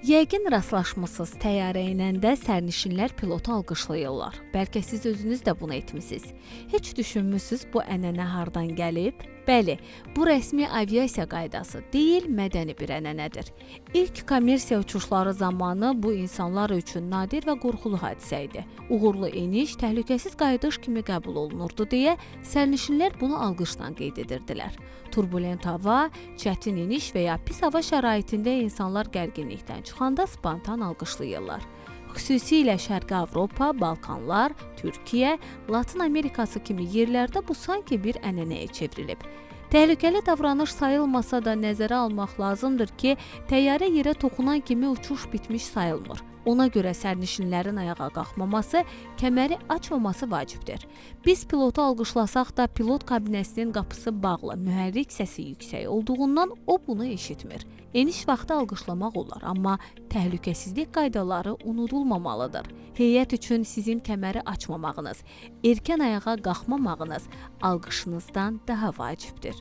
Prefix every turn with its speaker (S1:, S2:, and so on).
S1: Yəqin rastlaşmısınız, təyyarə enəndə sərnişinlər pilotu alqışlayırlar. Bəlkə siz özünüz də bunu etmisiniz. Heç düşünmüsünüz bu ənənə hardan gəlib? Bəli, bu rəsmi aviasiya qaydası deyil, mədəni bir ənənədir. İlk kommersiya uçuşları zamanı bu insanlar üçün nadir və qorxulu hadisə idi. Uğurlu eniş, təhlükəsiz qayıdış kimi qəbul olunurdu deyə sərnişinlər bunu alqışla qeyd edirdilər. Turbulent hava, çətin eniş və ya pis hava şəraitində insanlar gərginlikdən çıxanda spontan alqışlayırlar. Xüsusilə Şərqi Avropa, Balkanlar, Türkiyə, Latin Amerikası kimi yerlərdə bu sanki bir ənənəyə çevrilib. Təhlükəli davranış sayılmasa da nəzərə almaq lazımdır ki, təyyarə yerə toxunan kimi uçuş bitmiş sayılmır. Ona görə sərnişinlərin ayağa qalxmaması, kəməri açmaması vacibdir. Biz pilotu alqışlasaq da pilot kabinəsinin qapısı bağlı, mühərrik səsi yüksək olduğundan o bunu eşitmir. Eniş vaxtı alqışlamaq olar, amma təhlükəsizlik qaydaları unudulmamalıdır. Heyət üçün sizin kəməri açmamağınız, erkən ayağa qalxmamağınız alqışınızdan daha vacibdir.